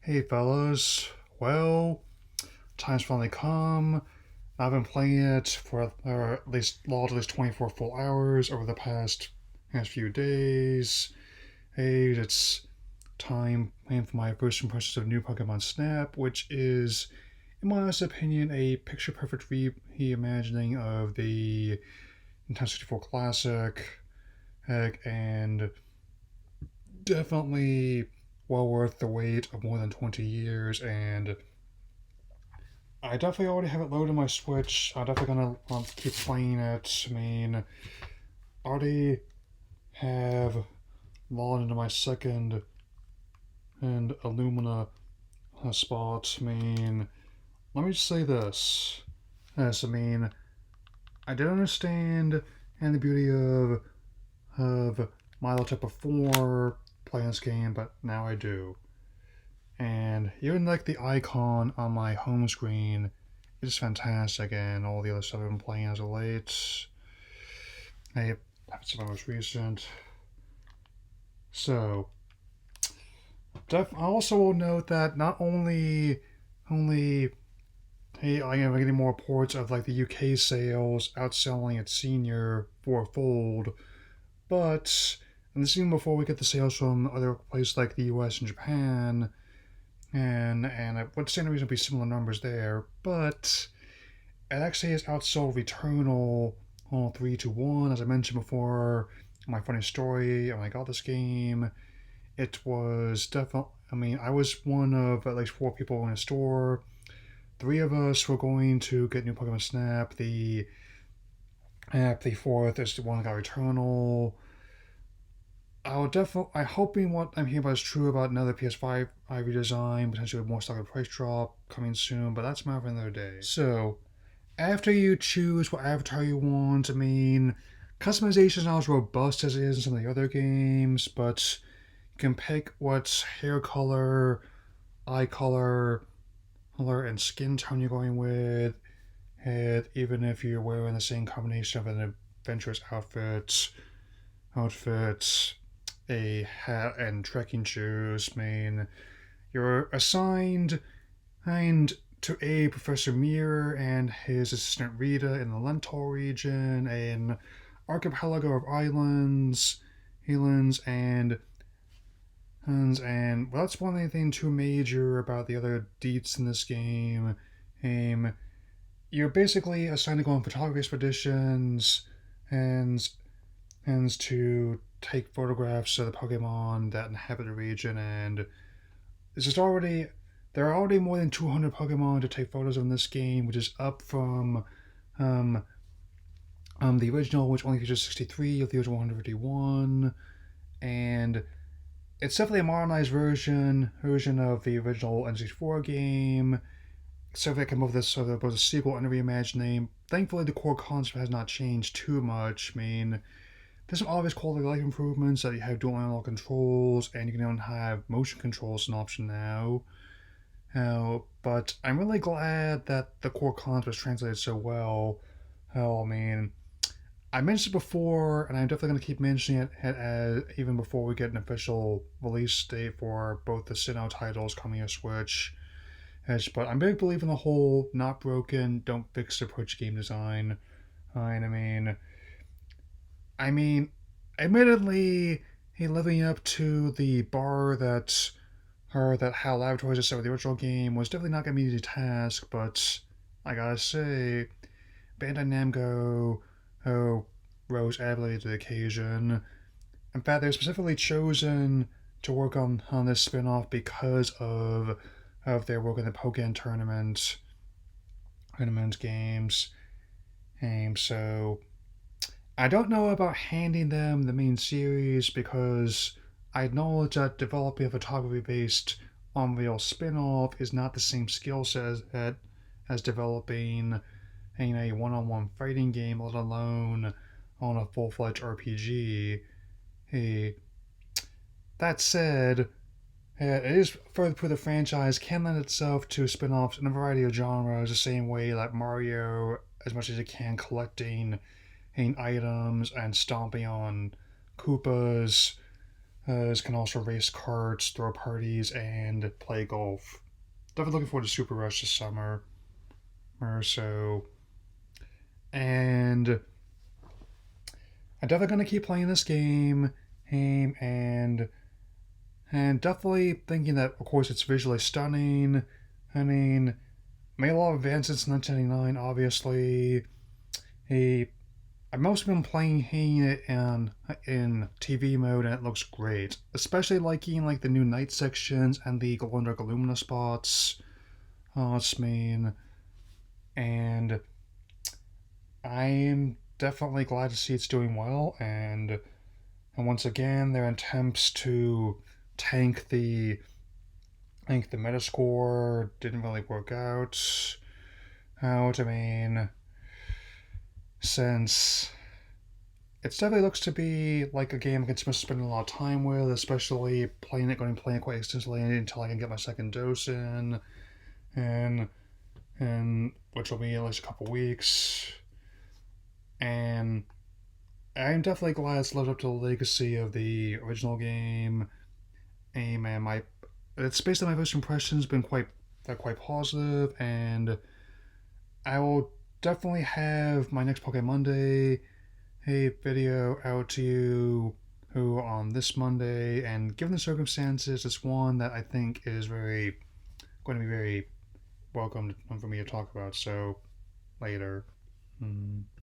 Hey fellas, well, time's finally come. I've been playing it for at least 24 full hours over the past few days. Hey, it's time for my first impressions of new Pokemon Snap, which is, in my honest opinion, a picture-perfect reimagining of the Nintendo 64 Classic. Heck, and definitely well worth the wait of more than 20 years, and I definitely already have it loaded on my Switch. I'm definitely gonna keep playing it. I mean, already have logged into my second and Illumina spot. I mean, let me just say this. Yes, I mean, I did understand and the beauty of Milo Type before playing this game, but now I do. And even like the icon on my home screen is fantastic, and all the other stuff I've been playing as of late. I that's my most recent. So, I also will note that not only hey, I am getting more reports of like the UK sales outselling its senior fourfold, but and this is even before we get the sales from other places like the US and Japan, and I would stand a reason to be similar numbers there, but it actually has outsold Returnal all 3-1. As I mentioned before, my funny story when I got this game, it was definitely. I mean, I was one of at least four people in the store. Three of us were going to get new Pokemon Snap. The fourth is the one that got Returnal. I'm hoping what I'm hearing about is true about another PS5 redesign, potentially with more stock and price drop coming soon, but that's a matter for another day. So, after you choose what avatar you want, I mean, customization is not as robust as it is in some of the other games, but you can pick what hair color, eye color, and skin tone you're going with. And even if you're wearing the same combination of an adventurous outfit, a hat, and trekking shoes, I mean, you're assigned to a Professor Mir and his assistant Rita in the Lentor region, an archipelago of islands, well, that's one thing too major about the other deets in this game. Um, you're basically assigned to go on photography expeditions and to take photographs of the Pokemon that inhabit the region, and it's just already there are already more than 200 Pokemon to take photos of in this game, which is up from um, the original, which only features 63 of the original 151, and it's definitely a modernized version of the original N64 game. So they come up with this sort of both a sequel and a reimagining. Thankfully, the core concept has not changed too much. I mean, there's some obvious quality of life improvements that you have dual analog controls, and you can even have motion controls as an option now. But I'm really glad that the core concept was translated so well. I mean, I mentioned it before, and I'm definitely going to keep mentioning it as, even before we get an official release date for both the Sinnoh titles coming to Switch. But I'm a big believer in the whole not broken, don't fix approach game design. And I mean, admittedly, he living up to the bar that HAL Laboratories has set with the original game was definitely not going to be an easy task. But I gotta say, Bandai Namco rose admirably to the occasion. In fact, they were specifically chosen to work on this spin-off because of their work in the Pokken tournament games. So I don't know about handing them the main series because I acknowledge that developing a photography based Unreal spin off is not the same skill set as developing a one on one fighting game, let alone on a full fledged RPG. Hey, that said, it is further proof the franchise can lend itself to spin offs in a variety of genres, the same way that Mario, as much as it can, collecting items and stomping on Koopas. can also race karts, throw parties, and play golf. Definitely looking forward to Super Rush this summer or so. And I'm definitely gonna keep playing this game, and definitely thinking that, of course, it's visually stunning. I mean, made a lot of advances in 1999, obviously. He, I've mostly been playing it in TV mode, and it looks great. Especially liking like the new night sections and the glow and dark Illumina spots. Oh, it's mean. And I'm definitely glad to see it's doing well. And once again, their attempts to tank the tank the Metascore didn't really work out. I mean, since it definitely looks to be like a game I can spend a lot of time with, especially going to play it quite extensively until I can get my second dose in, and and which will be at least a couple weeks. And I'm definitely glad it's lived up to the legacy of the original game. And my it's based on my first impressions been quite positive, and I will definitely have my next Pokemon Monday video out to you who on this Monday, and given the circumstances, it's one that I think is very going to be very welcome for me to talk about. So later. Mm.